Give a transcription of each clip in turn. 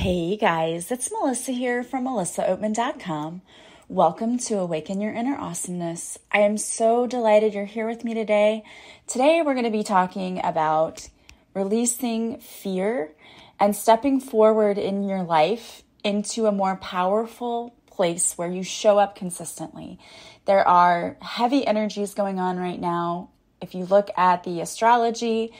Hey guys, it's Melissa here from melissaoatman.com. Welcome to Awaken Your Inner Awesomeness. I am so delighted you're here with me today. Today we're going to be talking about releasing fear and stepping forward in your life into a more powerful place where you show up consistently. There are heavy energies going on right now. If you look at the astrology,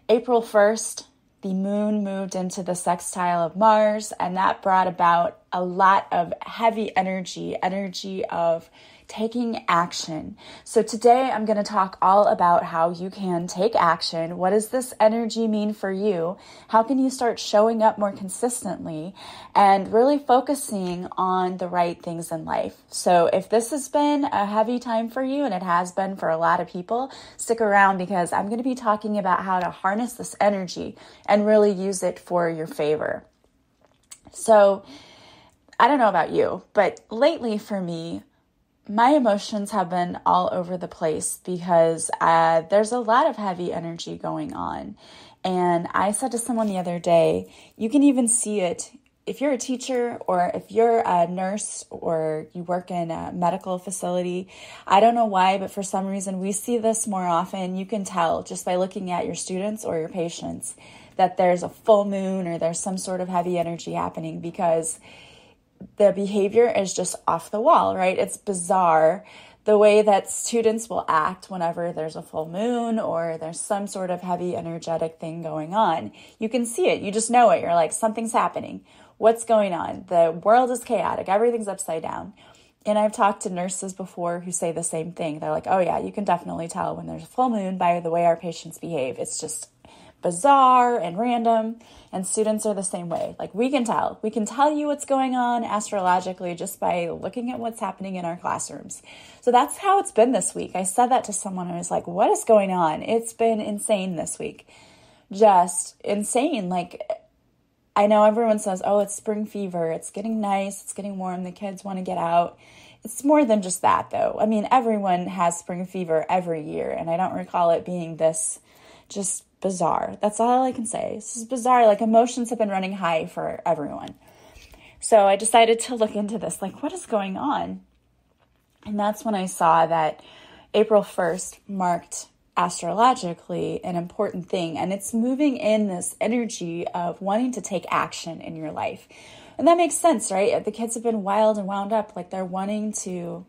April 1st, the moon moved into the sextile of Mars, and that brought about a lot of heavy energy of taking action. So today I'm going to talk all about how you can take action. What does this energy mean for you? How can you start showing up more consistently and really focusing on the right things in life? So if this has been a heavy time for you, and it has been for a lot of people, stick around because I'm going to be talking about how to harness this energy and really use it for your favor. So I don't know about you, but lately for me, my emotions have been all over the place because there's a lot of heavy energy going on. And I said to someone the other day, you can even see it if you're a teacher or if you're a nurse or you work in a medical facility. I don't know why, but for some reason we see this more often. You can tell just by looking at your students or your patients that there's a full moon or there's some sort of heavy energy happening because the behavior is just off the wall, right? It's bizarre the way that students will act whenever there's a full moon or there's some sort of heavy energetic thing going on. You can see it. You just know it. You're like, something's happening. What's going on? The world is chaotic. Everything's upside down. And I've talked to nurses before who say the same thing. They're like, oh yeah, you can definitely tell when there's a full moon by the way our patients behave. It's just bizarre and random, and students are the same way. Like we can tell you what's going on astrologically just by looking at what's happening in our classrooms. So that's how it's been this week. I said that to someone. I was like, what is going on? It's been insane this week. Just insane. Like I know everyone says, oh, it's spring fever. It's getting nice. It's getting warm. The kids want to get out. It's more than just that though. I mean, everyone has spring fever every year, and I don't recall it being this just bizarre. That's all I can say. This is bizarre. Like emotions have been running high for everyone. So I decided to look into this. Like, what is going on? And that's when I saw that April 1st marked astrologically an important thing. And it's moving in this energy of wanting to take action in your life. And that makes sense, right? The kids have been wild and wound up. Like they're wanting to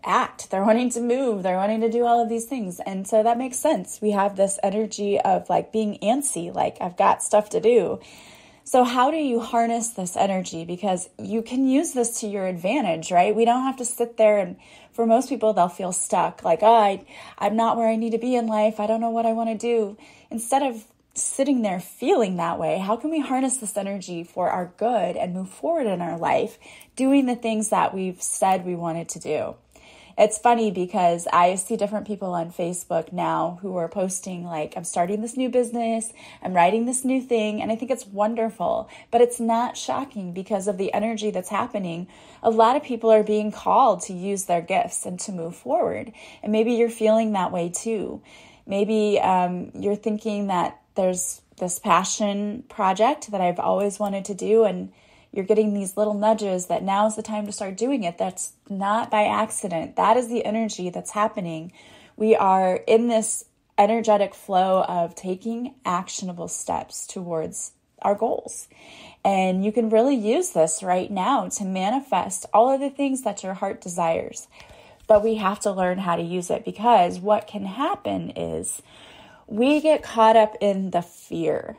act, they're wanting to move, they're wanting to do all of these things. And so that makes sense. We have this energy of like being antsy, like I've got stuff to do. So how do you harness this energy? Because you can use this to your advantage, right? We don't have to sit there, and for most people, they'll feel stuck. Like, oh, I'm not where I need to be in life. I don't know what I want to do. Instead of sitting there feeling that way, how can we harness this energy for our good and move forward in our life, doing the things that we've said we wanted to do? It's funny because I see different people on Facebook now who are posting like, I'm starting this new business, I'm writing this new thing, and I think it's wonderful, but it's not shocking because of the energy that's happening. A lot of people are being called to use their gifts and to move forward, and maybe you're feeling that way too. Maybe you're thinking that there's this passion project that I've always wanted to do, and you're getting these little nudges that now's the time to start doing it. That's not by accident. That is the energy that's happening. We are in this energetic flow of taking actionable steps towards our goals. And you can really use this right now to manifest all of the things that your heart desires. But we have to learn how to use it, because what can happen is we get caught up in the fear,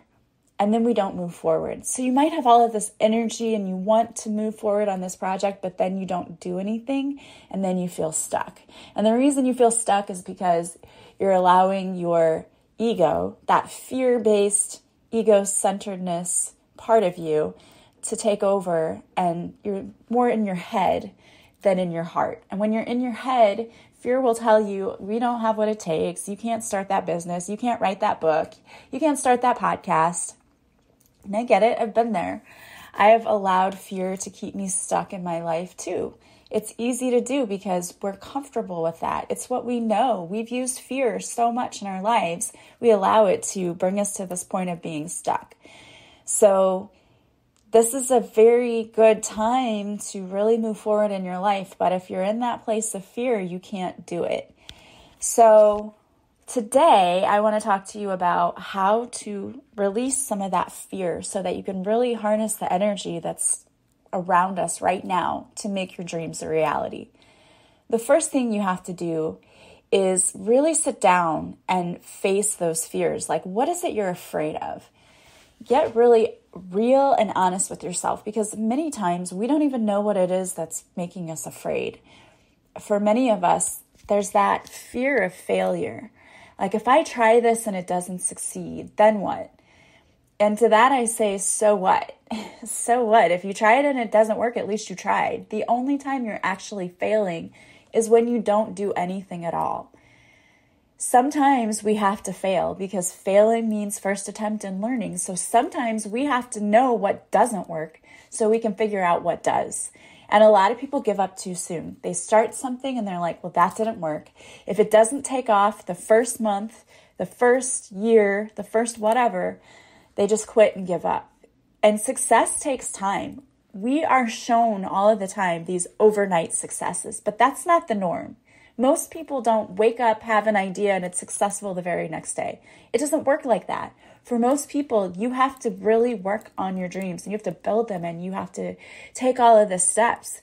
and then we don't move forward. So you might have all of this energy and you want to move forward on this project, but then you don't do anything, and then you feel stuck. And the reason you feel stuck is because you're allowing your ego, that fear-based, ego-centeredness part of you, to take over, and you're more in your head than in your heart. And when you're in your head, fear will tell you, we don't have what it takes. You can't start that business. You can't write that book. You can't start that podcast. And I get it. I've been there. I have allowed fear to keep me stuck in my life too. It's easy to do because we're comfortable with that. It's what we know. We've used fear so much in our lives. We allow it to bring us to this point of being stuck. So this is a very good time to really move forward in your life. But if you're in that place of fear, you can't do it. So today, I want to talk to you about how to release some of that fear so that you can really harness the energy that's around us right now to make your dreams a reality. The first thing you have to do is really sit down and face those fears. Like, what is it you're afraid of? Get really real and honest with yourself, because many times we don't even know what it is that's making us afraid. For many of us, there's that fear of failure. Like, if I try this and it doesn't succeed, then what? And to that I say, so what? So what? If you try it and it doesn't work, at least you tried. The only time you're actually failing is when you don't do anything at all. Sometimes we have to fail because failing means first attempt in learning. So sometimes we have to know what doesn't work so we can figure out what does. And a lot of people give up too soon. They start something and they're like, well, that didn't work. If it doesn't take off the first month, the first year, the first whatever, they just quit and give up. And success takes time. We are shown all of the time these overnight successes, but that's not the norm. Most people don't wake up, have an idea, and it's successful the very next day. It doesn't work like that. For most people, you have to really work on your dreams, and you have to build them, and you have to take all of the steps.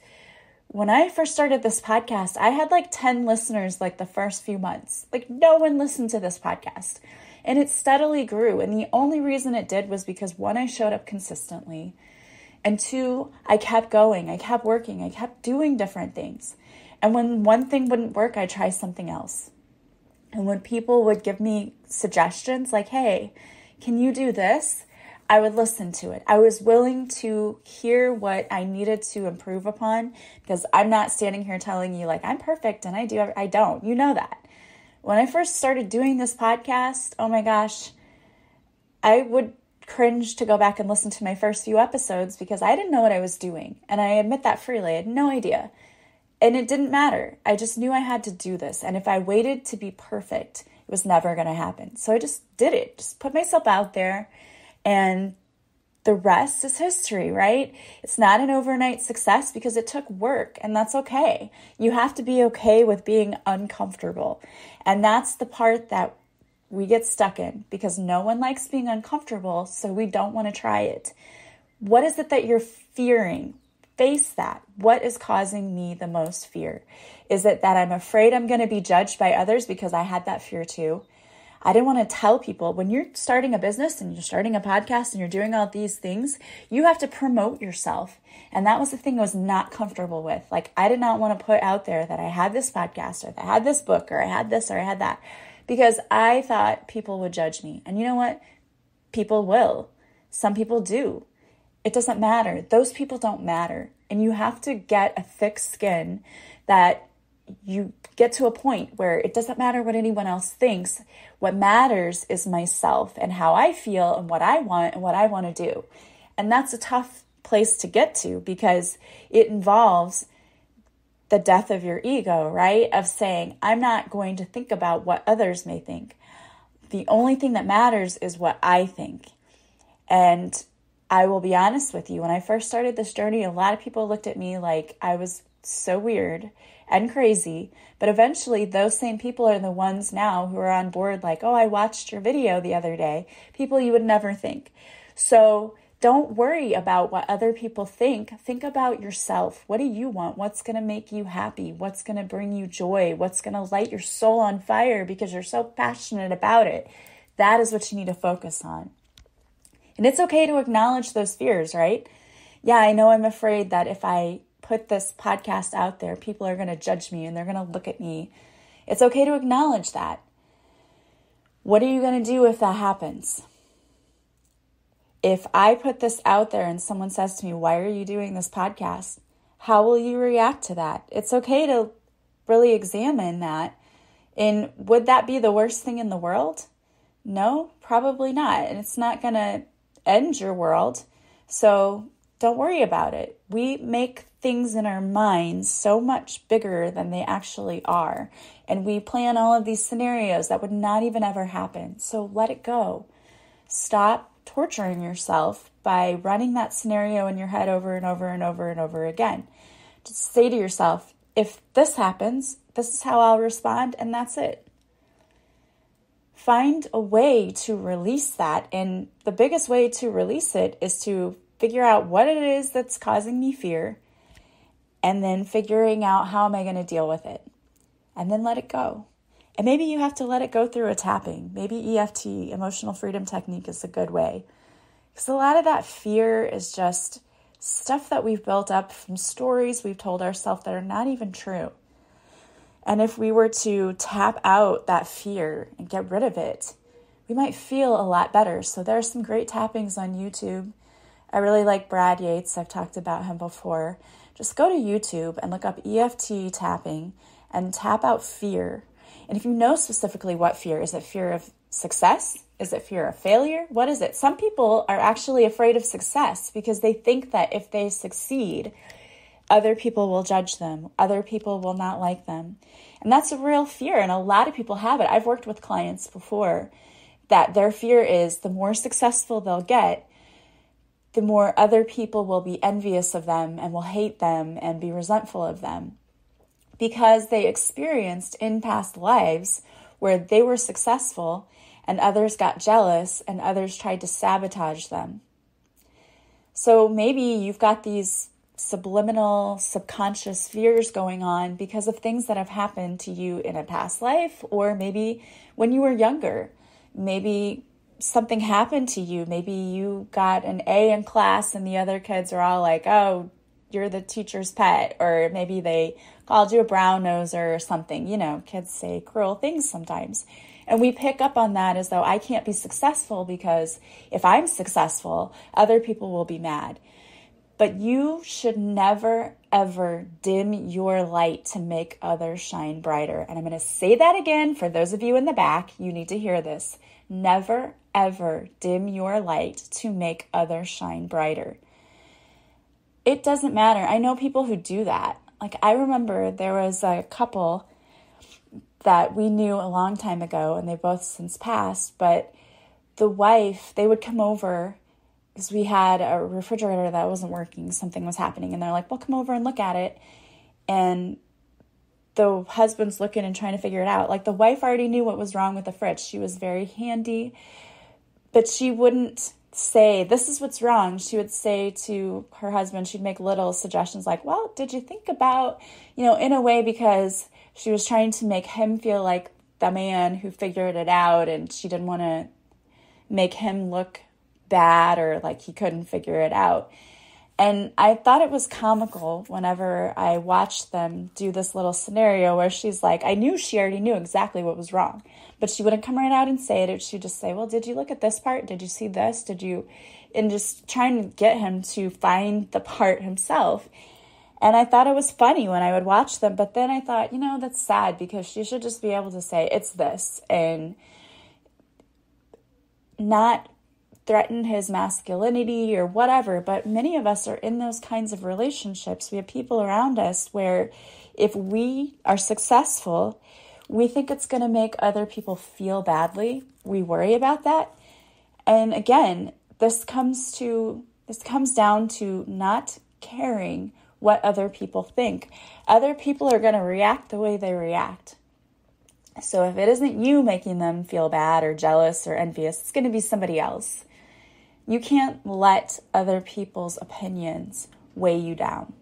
When I first started this podcast, I had like 10 listeners like the first few months. Like, no one listened to this podcast. And it steadily grew. And the only reason it did was because, one, I showed up consistently. And two, I kept going. I kept working. I kept doing different things. And when one thing wouldn't work, I'd try something else. And when people would give me suggestions like, hey, can you do this? I would listen to it. I was willing to hear what I needed to improve upon, because I'm not standing here telling you like I'm perfect and I don't. You know that. When I first started doing this podcast, oh my gosh, I would cringe to go back and listen to my first few episodes because I didn't know what I was doing. And I admit that freely. I had no idea. And it didn't matter. I just knew I had to do this. And if I waited to be perfect, it was never going to happen. So I just did it. Just put myself out there. And the rest is history, right? It's not an overnight success because it took work. And that's okay. You have to be okay with being uncomfortable. And that's the part that we get stuck in, because no one likes being uncomfortable. So we don't want to try it. What is it that you're fearing? Face that. What is causing me the most fear? Is it that I'm afraid I'm going to be judged by others? Because I had that fear too. I didn't want to tell people. When you're starting a business and you're starting a podcast and you're doing all these things, you have to promote yourself. And that was the thing I was not comfortable with. Like, I did not want to put out there that I had this podcast or that I had this book or I had this or I had that, because I thought people would judge me. And you know what? People will. Some people do. It doesn't matter. Those people don't matter. And you have to get a thick skin that you get to a point where it doesn't matter what anyone else thinks. What matters is myself and how I feel and what I want and what I want to do. And that's a tough place to get to, because it involves the death of your ego, right? Of saying, I'm not going to think about what others may think. The only thing that matters is what I think. And I will be honest with you, when I first started this journey, a lot of people looked at me like I was so weird and crazy. But eventually, those same people are the ones now who are on board like, oh, I watched your video the other day. People you would never think. So don't worry about what other people think. Think about yourself. What do you want? What's going to make you happy? What's going to bring you joy? What's going to light your soul on fire because you're so passionate about it? That is what you need to focus on. And it's okay to acknowledge those fears, right? Yeah, I know I'm afraid that if I put this podcast out there, people are going to judge me and they're going to look at me. It's okay to acknowledge that. What are you going to do if that happens? If I put this out there and someone says to me, why are you doing this podcast? How will you react to that? It's okay to really examine that. And would that be the worst thing in the world? No, probably not. And it's not going to end your world. So don't worry about it. We make things in our minds so much bigger than they actually are. And we plan all of these scenarios that would not even ever happen. So let it go. Stop torturing yourself by running that scenario in your head over and over and over and over again. Just say to yourself, if this happens, this is how I'll respond, and that's it. Find a way to release that, and the biggest way to release it is to figure out what it is that's causing me fear, and then figuring out how am I going to deal with it, and then let it go. And maybe you have to let it go through a tapping. Maybe EFT, emotional freedom technique, is a good way. Because a lot of that fear is just stuff that we've built up from stories we've told ourselves that are not even true. And if we were to tap out that fear and get rid of it, we might feel a lot better. So there are some great tappings on YouTube. I really like Brad Yates. I've talked about him before. Just go to YouTube and look up EFT tapping and tap out fear. And if you know specifically what fear, is it fear of success? Is it fear of failure? What is it? Some people are actually afraid of success because they think that if they succeed, other people will judge them. Other people will not like them. And that's a real fear. And a lot of people have it. I've worked with clients before that their fear is the more successful they'll get, the more other people will be envious of them and will hate them and be resentful of them, because they experienced in past lives where they were successful and others got jealous and others tried to sabotage them. So maybe you've got these subliminal, subconscious fears going on because of things that have happened to you in a past life, or maybe when you were younger. Maybe something happened to you. Maybe you got an A in class and the other kids are all like, oh, you're the teacher's pet, or maybe they called you a brown noser or something. You know, kids say cruel things sometimes. And we pick up on that as though I can't be successful because if I'm successful, other people will be mad. But you should never, ever dim your light to make others shine brighter. And I'm going to say that again for those of you in the back. You need to hear this. Never, ever dim your light to make others shine brighter. It doesn't matter. I know people who do that. Like, I remember there was a couple that we knew a long time ago, and they both since passed, but the wife, they would come over because we had a refrigerator that wasn't working. Something was happening, and they're like, well, come over and look at it. And the husband's looking and trying to figure it out. Like, the wife already knew what was wrong with the fridge. She was very handy, but she wouldn't say, this is what's wrong. She would say to her husband, she'd make little suggestions like, well, did you think about, in a way, because she was trying to make him feel like the man who figured it out, and she didn't want to make him look bad or like he couldn't figure it out. And I thought it was comical whenever I watched them do this little scenario where she's like, I knew she already knew exactly what was wrong, but she wouldn't come right out and say it. She'd just say, well, did you look at this part? Did you see this? And just trying to get him to find the part himself. And I thought it was funny when I would watch them, but then I thought, that's sad, because she should just be able to say, it's this, and not threaten his masculinity or whatever. But many of us are in those kinds of relationships. We have people around us where if we are successful, we think it's going to make other people feel badly. We worry about that. And again, this comes down to not caring what other people think. Other people are going to react the way they react. So if it isn't you making them feel bad or jealous or envious, it's going to be somebody else. You can't let other people's opinions weigh you down.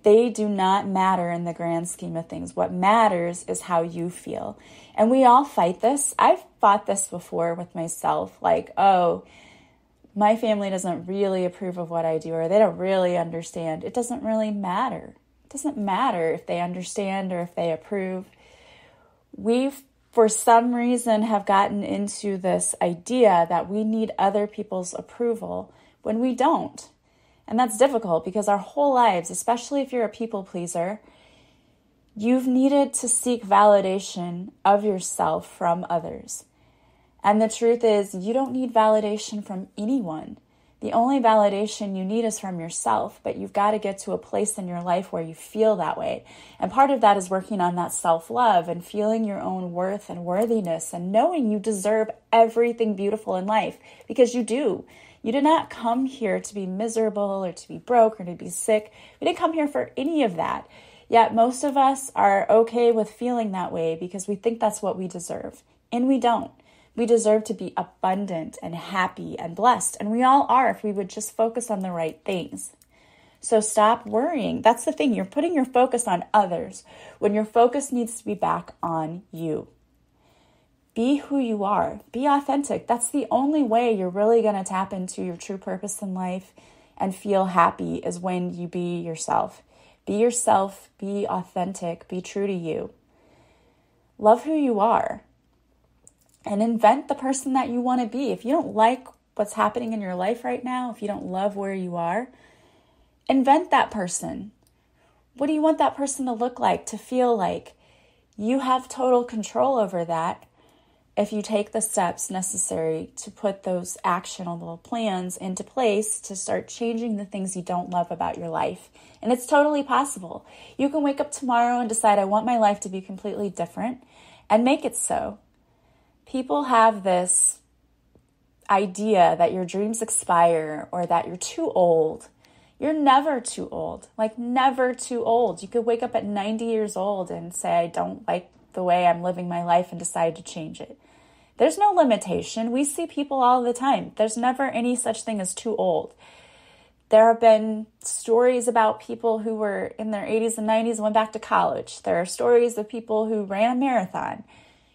They do not matter in the grand scheme of things. What matters is how you feel. And we all fight this. I've fought this before with myself, like, oh, my family doesn't really approve of what I do, or they don't really understand. It doesn't really matter. It doesn't matter if they understand or if they approve. We've, for some reason, have gotten into this idea that we need other people's approval when we don't. And that's difficult because our whole lives, especially if you're a people pleaser, you've needed to seek validation of yourself from others. And the truth is, you don't need validation from anyone. The only validation you need is from yourself, but you've got to get to a place in your life where you feel that way. And part of that is working on that self-love and feeling your own worth and worthiness and knowing you deserve everything beautiful in life, because you do. You did not come here to be miserable or to be broke or to be sick. We didn't come here for any of that. Yet most of us are okay with feeling that way because we think that's what we deserve. And we don't. We deserve to be abundant and happy and blessed. And we all are if we would just focus on the right things. So stop worrying. That's the thing. You're putting your focus on others when your focus needs to be back on you. Be who you are. Be authentic. That's the only way you're really going to tap into your true purpose in life and feel happy, is when you be yourself. Be yourself. Be authentic. Be true to you. Love who you are. And invent the person that you want to be. If you don't like what's happening in your life right now, if you don't love where you are, invent that person. What do you want that person to look like, to feel like? You have total control over that if you take the steps necessary to put those actionable plans into place to start changing the things you don't love about your life. And it's totally possible. You can wake up tomorrow and decide, I want my life to be completely different, and make it so. People have this idea that your dreams expire or that you're too old. You're never too old, like never too old. You could wake up at 90 years old and say, I don't like the way I'm living my life, and decide to change it. There's no limitation. We see people all the time. There's never any such thing as too old. There have been stories about people who were in their 80s and 90s and went back to college. There are stories of people who ran a marathon.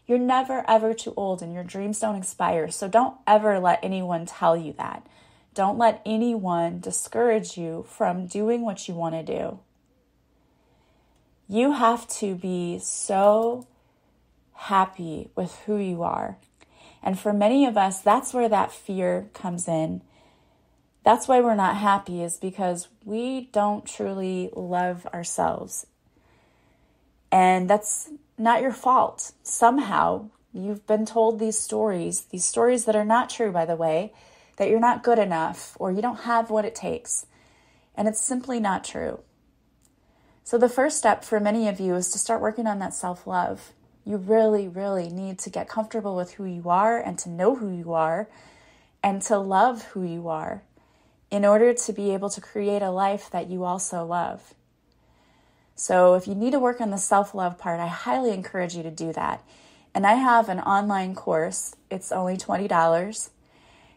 You're never, ever too old, and your dreams don't expire. So don't ever let anyone tell you that. Don't let anyone discourage you from doing what you want to do. You have to be so happy with who you are. And for many of us, that's where that fear comes in. That's why we're not happy, is because we don't truly love ourselves. And that's not your fault. Somehow you've been told these stories that are not true, by the way, that you're not good enough or you don't have what it takes. And it's simply not true. So the first step for many of you is to start working on that self-love. You really, really need to get comfortable with who you are and to know who you are and to love who you are in order to be able to create a life that you also love. So if you need to work on the self-love part, I highly encourage you to do that. And I have an online course. It's only $20.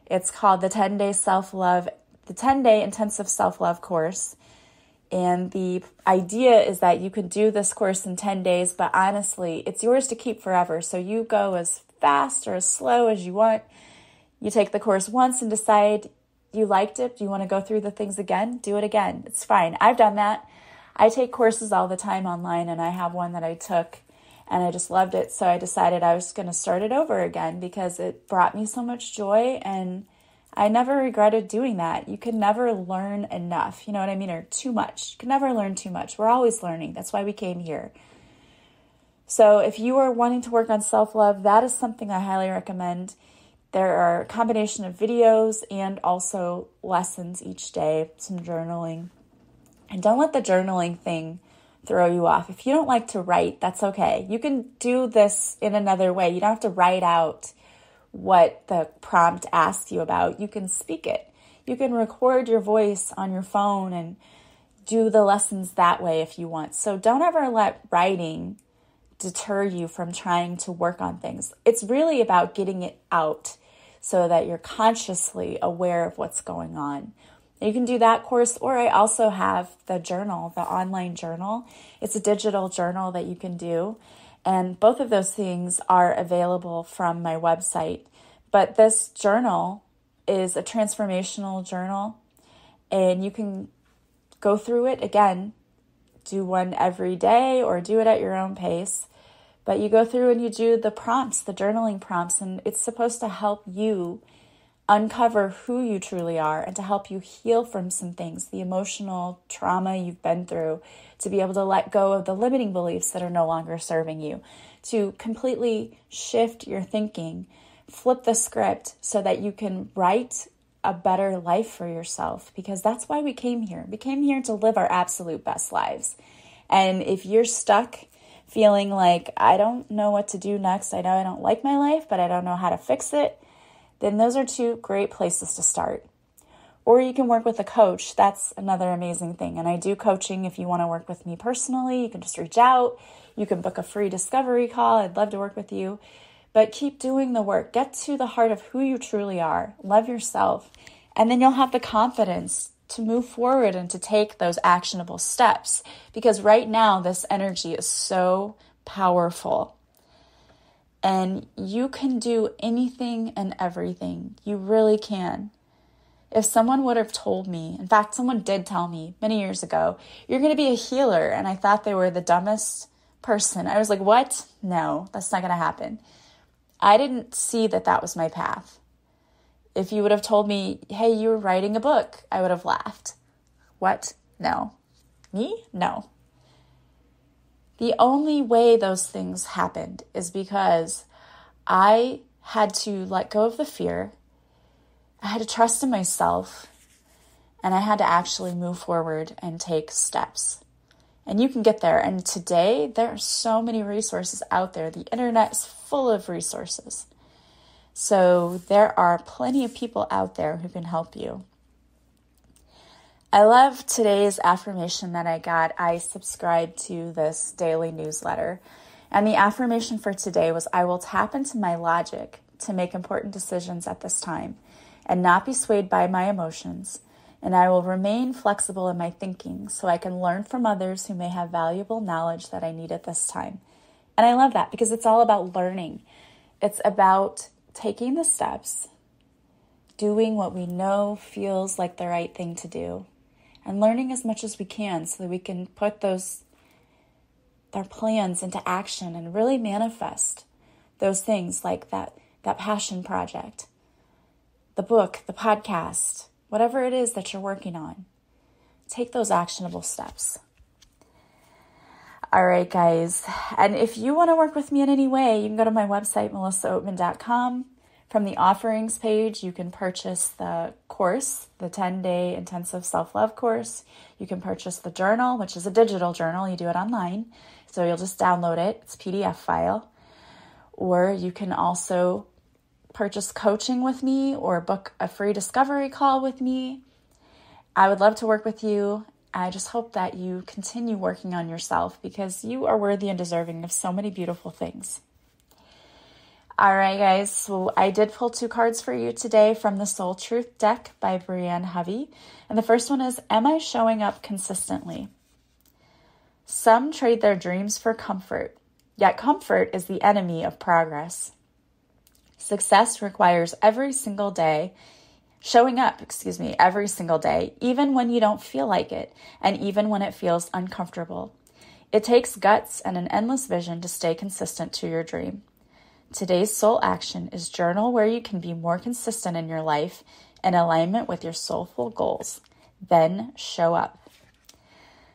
It's called the 10-day intensive self-love course. And the idea is that you could do this course in 10 days, but honestly, it's yours to keep forever. So you go as fast or as slow as you want. You take the course once and decide you liked it. Do you want to go through the things again? Do it again. It's fine. I've done that. I take courses all the time online, and I have one that I took and I just loved it. So I decided I was going to start it over again because it brought me so much joy, and I never regretted doing that. You can never learn enough, you know what I mean, or too much. You can never learn too much. We're always learning. That's why we came here. So if you are wanting to work on self-love, that is something I highly recommend. There are a combination of videos and also lessons each day, some journaling. And don't let the journaling thing throw you off. If you don't like to write, that's okay. You can do this in another way. You don't have to write out what the prompt asks you about. You can speak it. You can record your voice on your phone and do the lessons that way if you want. So don't ever let writing deter you from trying to work on things. It's really about getting it out so that you're consciously aware of what's going on. You can do that course, or I also have the journal, the online journal. It's a digital journal that you can do. And both of those things are available from my website. But this journal is a transformational journal, and you can go through it again, do one every day or do it at your own pace. But you go through and you do the prompts, the journaling prompts, and it's supposed to help you uncover who you truly are and to help you heal from some things, the emotional trauma you've been through, to be able to let go of the limiting beliefs that are no longer serving you, to completely shift your thinking, flip the script so that you can write a better life for yourself, because that's why we came here. We came here to live our absolute best lives. And if you're stuck feeling like, I don't know what to do next, I know I don't like my life, but I don't know how to fix it, then those are two great places to start. Or you can work with a coach. That's another amazing thing. And I do coaching. If you want to work with me personally, you can just reach out. You can book a free discovery call. I'd love to work with you. But keep doing the work. Get to the heart of who you truly are. Love yourself. And then you'll have the confidence to move forward and to take those actionable steps. Because right now, this energy is so powerful. And you can do anything and everything. You really can. If someone would have told me, in fact, someone did tell me many years ago, you're going to be a healer. And I thought they were the dumbest person. I was like, what? No, that's not going to happen. I didn't see that that was my path. If you would have told me, hey, you were writing a book, I would have laughed. What? No. Me? No. The only way those things happened is because I had to let go of the fear. I had to trust in myself, and I had to actually move forward and take steps. And you can get there. And today, there are so many resources out there. The internet is full of resources. So there are plenty of people out there who can help you. I love today's affirmation that I got. I subscribed to this daily newsletter. And the affirmation for today was, I will tap into my logic to make important decisions at this time and not be swayed by my emotions. And I will remain flexible in my thinking so I can learn from others who may have valuable knowledge that I need at this time. And I love that because it's all about learning. It's about taking the steps, doing what we know feels like the right thing to do, and learning as much as we can so that we can put our plans into action and really manifest those things like that passion project, the book, the podcast, whatever it is that you're working on. Take those actionable steps. All right, guys. And if you want to work with me in any way, you can go to my website, melissaoatman.com. From the offerings page, you can purchase the course, the 10-day intensive self-love course. You can purchase the journal, which is a digital journal. You do it online. So you'll just download it. It's a PDF file. Or you can also purchase coaching with me or book a free discovery call with me. I would love to work with you. I just hope that you continue working on yourself because you are worthy and deserving of so many beautiful things. All right, guys. So I did pull 2 cards for you today from the Soul Truth deck by Brienne Hovey. And the first one is, am I showing up consistently? Some trade their dreams for comfort, yet comfort is the enemy of progress. Success requires every single day, every single day, even when you don't feel like it, and even when it feels uncomfortable. It takes guts and an endless vision to stay consistent to your dream. Today's soul action is journal where you can be more consistent in your life in alignment with your soulful goals. Then show up.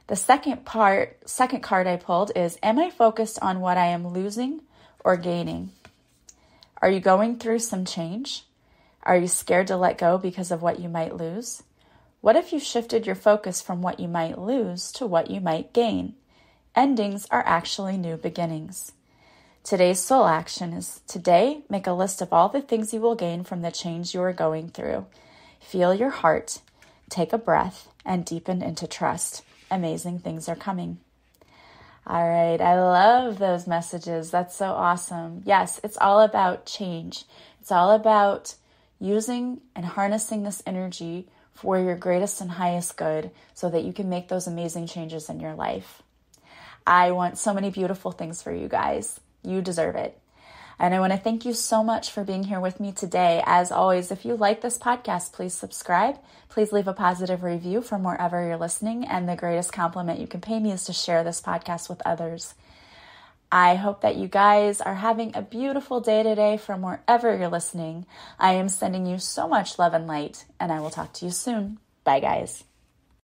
The second card I pulled is, am I focused on what I am losing or gaining? Are you going through some change? Are you scared to let go because of what you might lose? What if you shifted your focus from what you might lose to what you might gain? Endings are actually new beginnings. Today's soul action is, today, make a list of all the things you will gain from the change you are going through. Feel your heart, take a breath, and deepen into trust. Amazing things are coming. All right, I love those messages. That's so awesome. Yes, it's all about change. It's all about using and harnessing this energy for your greatest and highest good so that you can make those amazing changes in your life. I want so many beautiful things for you guys. You deserve it. And I want to thank you so much for being here with me today. As always, if you like this podcast, please subscribe. Please leave a positive review from wherever you're listening. And the greatest compliment you can pay me is to share this podcast with others. I hope that you guys are having a beautiful day today from wherever you're listening. I am sending you so much love and light, and I will talk to you soon. Bye, guys.